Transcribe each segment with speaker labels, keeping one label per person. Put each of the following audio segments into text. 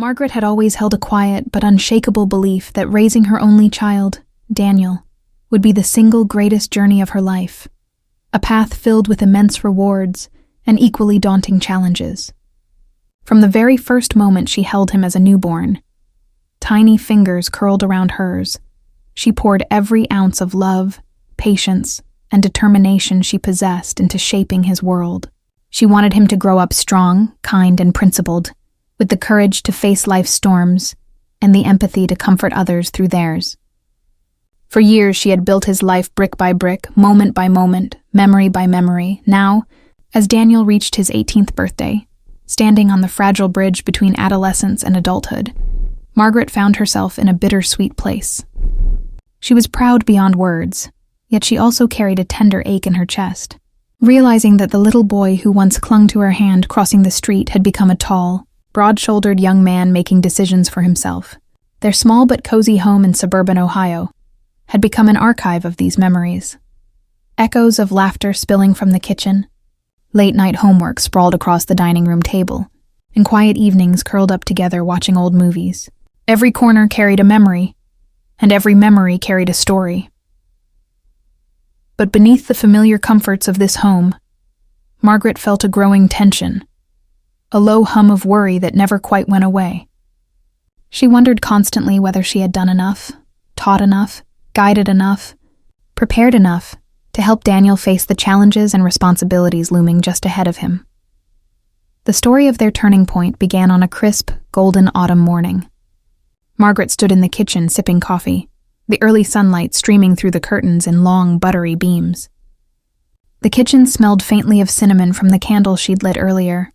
Speaker 1: Margaret had always held a quiet but unshakable belief that raising her only child, Daniel, would be the single greatest journey of her life, a path filled with immense rewards and equally daunting challenges. From the very first moment she held him as a newborn, tiny fingers curled around hers, she poured every ounce of love, patience, and determination she possessed into shaping his world. She wanted him to grow up strong, kind, and principled, with the courage to face life's storms and the empathy to comfort others through theirs. For years she had built his life brick by brick, moment by moment, memory by memory. Now, as Daniel reached his 18th birthday, standing on the fragile bridge between adolescence and adulthood, Margaret found herself in a bittersweet place. She was proud beyond words, yet she also carried a tender ache in her chest, realizing that the little boy who once clung to her hand crossing the street had become a tall, broad-shouldered young man making decisions for himself. Their small but cozy home in suburban Ohio had become an archive of these memories. Echoes of laughter spilling from the kitchen, late-night homework sprawled across the dining room table, and quiet evenings curled up together watching old movies. Every corner carried a memory, and every memory carried a story. But beneath the familiar comforts of this home, Margaret felt a growing tension, a low hum of worry that never quite went away. She wondered constantly whether she had done enough, taught enough, guided enough, prepared enough to help Daniel face the challenges and responsibilities looming just ahead of him. The story of their turning point began on a crisp, golden autumn morning. Margaret stood in the kitchen sipping coffee, the early sunlight streaming through the curtains in long, buttery beams. The kitchen smelled faintly of cinnamon from the candle she'd lit earlier,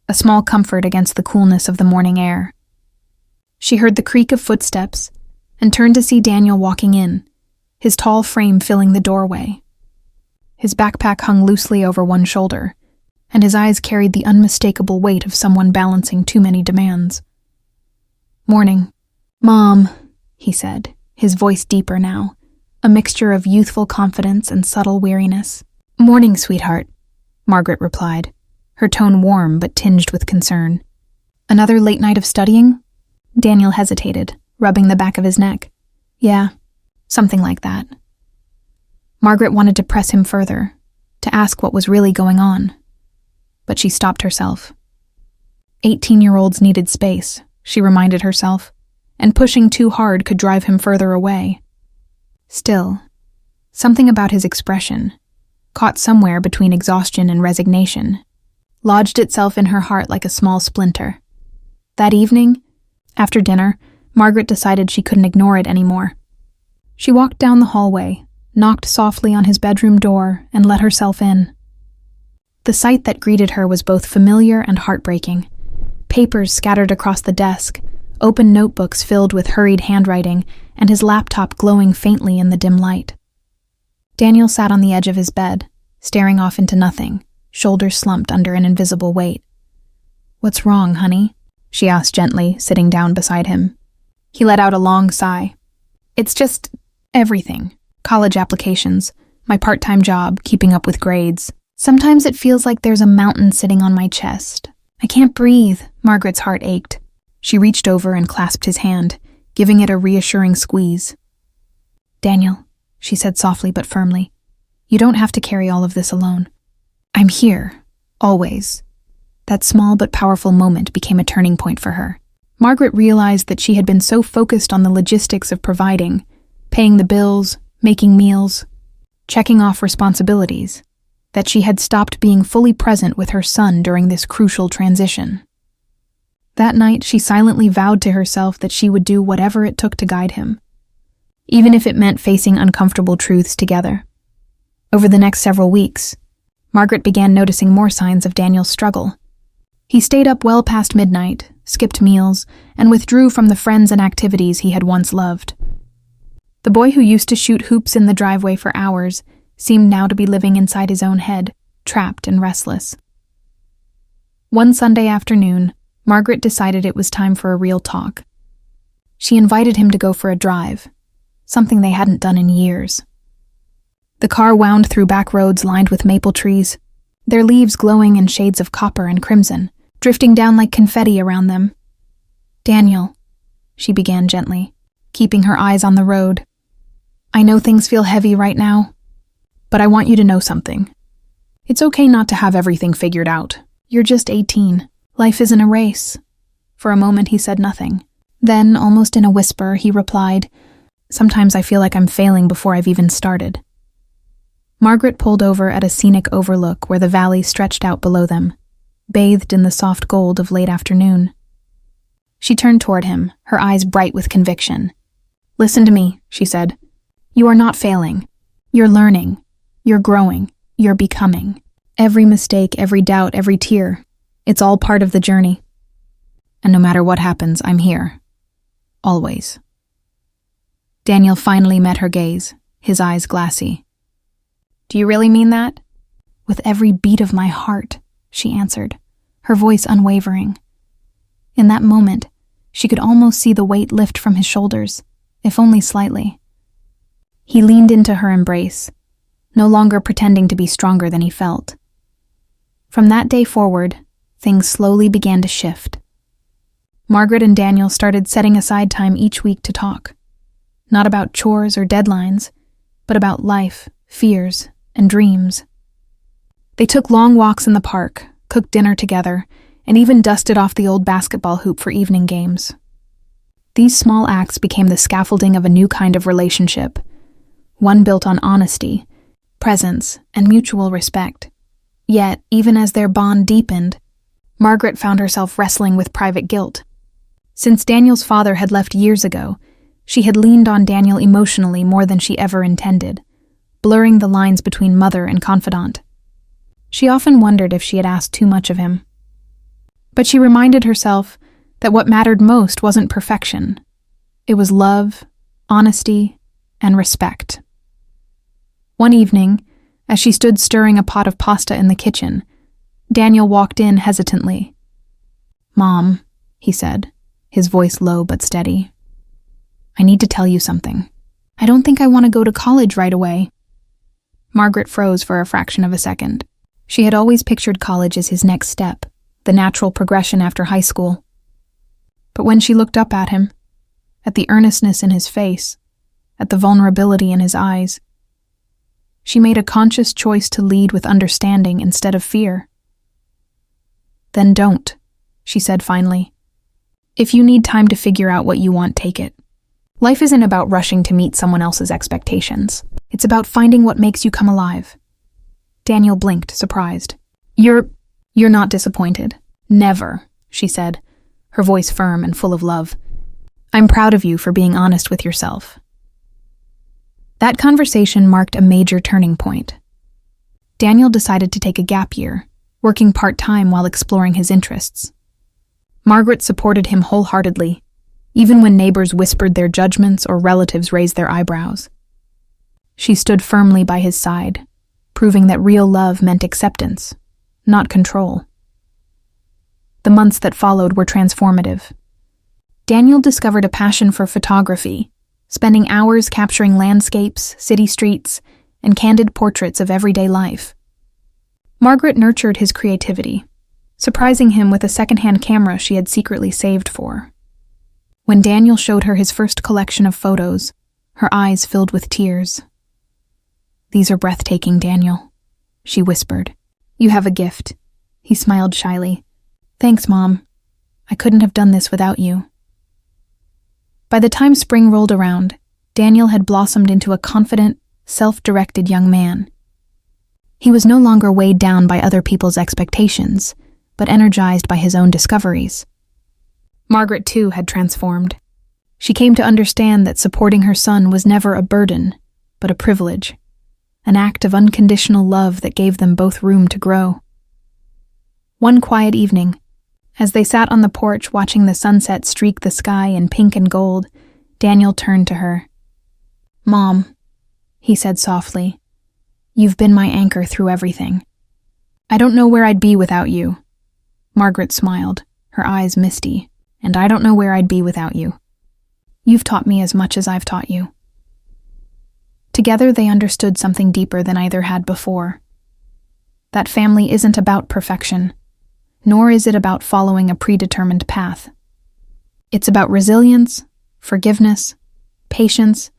Speaker 1: a small comfort against the coolness of the morning air. She heard the creak of footsteps and turned to see Daniel walking in, his tall frame filling the doorway. His backpack hung loosely over one shoulder, and his eyes carried the unmistakable weight of someone balancing too many demands. "Morning, Mom," he said, his voice deeper now, a mixture of youthful confidence and subtle weariness. "Morning, sweetheart," Margaret replied, her tone warm but tinged with concern. "Another late night of studying?" Daniel hesitated, rubbing the back of his neck. "Yeah, something like that." Margaret wanted to press him further, to ask what was really going on. But she stopped herself. 18-year-olds needed space, she reminded herself, and pushing too hard could drive him further away. Still, something about his expression, caught somewhere between exhaustion and resignation, lodged itself in her heart like a small splinter. That evening, after dinner, Margaret decided she couldn't ignore it anymore. She walked down the hallway, knocked softly on his bedroom door, and let herself in. The sight that greeted her was both familiar and heartbreaking. Papers scattered across the desk, open notebooks filled with hurried handwriting, and his laptop glowing faintly in the dim light. Daniel sat on the edge of his bed, staring off into nothing, shoulders slumped under an invisible weight. "What's wrong, honey?" she asked gently, sitting down beside him. He let out a long sigh. "It's just everything. College applications, my part-time job, keeping up with grades. Sometimes it feels like there's a mountain sitting on my chest. I can't breathe." Margaret's heart ached. She reached over and clasped his hand, giving it a reassuring squeeze. "Daniel," she said softly but firmly, "you don't have to carry all of this alone. I'm here, always." That small but powerful moment became a turning point for her. Margaret realized that she had been so focused on the logistics of providing, paying the bills, making meals, checking off responsibilities, that she had stopped being fully present with her son during this crucial transition. That night, she silently vowed to herself that she would do whatever it took to guide him, even if it meant facing uncomfortable truths together. Over the next several weeks, Margaret began noticing more signs of Daniel's struggle. He stayed up well past midnight, skipped meals, and withdrew from the friends and activities he had once loved. The boy who used to shoot hoops in the driveway for hours seemed now to be living inside his own head, trapped and restless. One Sunday afternoon, Margaret decided it was time for a real talk. She invited him to go for a drive, something they hadn't done in years. The car wound through back roads lined with maple trees, their leaves glowing in shades of copper and crimson, drifting down like confetti around them. Daniel, she began gently, keeping her eyes on the road. I know things feel heavy right now, but I want you to know something. It's okay not to have everything figured out. You're just 18. Life isn't a race. For a moment he said nothing. Then, almost in a whisper, he replied, Sometimes I feel like I'm failing before I've even started. Margaret pulled over at a scenic overlook where the valley stretched out below them, bathed in the soft gold of late afternoon. She turned toward him, her eyes bright with conviction. Listen to me, she said. You are not failing. You're learning. You're growing. You're becoming. Every mistake, every doubt, every tear, it's all part of the journey. And no matter what happens, I'm here. Always. Daniel finally met her gaze, his eyes glassy. Do you really mean that? With every beat of my heart, she answered, her voice unwavering. In that moment, she could almost see the weight lift from his shoulders, if only slightly. He leaned into her embrace, no longer pretending to be stronger than he felt. From that day forward, things slowly began to shift. Margaret and Daniel started setting aside time each week to talk. Not about chores or deadlines, but about life, fears, and dreams. They took long walks in the park, cooked dinner together, and even dusted off the old basketball hoop for evening games. These small acts became the scaffolding of a new kind of relationship, one built on honesty, presence, and mutual respect. Yet, even as their bond deepened, Margaret found herself wrestling with private guilt. Since Daniel's father had left years ago, she had leaned on Daniel emotionally more than she ever intended, blurring the lines between mother and confidant. She often wondered if she had asked too much of him. But she reminded herself that what mattered most wasn't perfection. It was love, honesty, and respect. One evening, as she stood stirring a pot of pasta in the kitchen, Daniel walked in hesitantly. Mom, he said, his voice low but steady. I need to tell you something. I don't think I want to go to college right away. Margaret froze for a fraction of a second. She had always pictured college as his next step, the natural progression after high school. But when she looked up at him, at the earnestness in his face, at the vulnerability in his eyes, she made a conscious choice to lead with understanding instead of fear. Then don't, she said finally. If you need time to figure out what you want, take it. Life isn't about rushing to meet someone else's expectations. It's about finding what makes you come alive. Daniel blinked, surprised. You're not disappointed. Never, she said, her voice firm and full of love. I'm proud of you for being honest with yourself. That conversation marked a major turning point. Daniel decided to take a gap year, working part-time while exploring his interests. Margaret supported him wholeheartedly, even when neighbors whispered their judgments or relatives raised their eyebrows. She stood firmly by his side, proving that real love meant acceptance, not control. The months that followed were transformative. Daniel discovered a passion for photography, spending hours capturing landscapes, city streets, and candid portraits of everyday life. Margaret nurtured his creativity, surprising him with a secondhand camera she had secretly saved for. When Daniel showed her his first collection of photos, her eyes filled with tears. These are breathtaking, Daniel, she whispered. You have a gift. He smiled shyly. Thanks, Mom. I couldn't have done this without you. By the time spring rolled around, Daniel had blossomed into a confident, self-directed young man. He was no longer weighed down by other people's expectations, but energized by his own discoveries. Margaret, too, had transformed. She came to understand that supporting her son was never a burden, but a privilege, an act of unconditional love that gave them both room to grow. One quiet evening, as they sat on the porch watching the sunset streak the sky in pink and gold, Daniel turned to her. Mom, he said softly, you've been my anchor through everything. I don't know where I'd be without you. Margaret smiled, her eyes misty. And I don't know where I'd be without you. You've taught me as much as I've taught you. Together they understood something deeper than either had before. That family isn't about perfection, nor is it about following a predetermined path. It's about resilience, forgiveness, patience,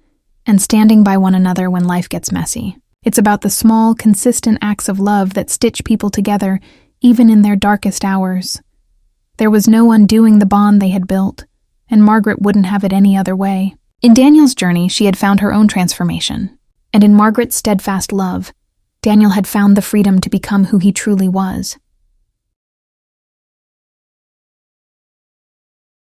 Speaker 1: and standing by one another when life gets messy. It's about the small, consistent acts of love that stitch people together, even in their darkest hours. There was no undoing the bond they had built, and Margaret wouldn't have it any other way. In Daniel's journey, she had found her own transformation, and in Margaret's steadfast love, Daniel had found the freedom to become who he truly was.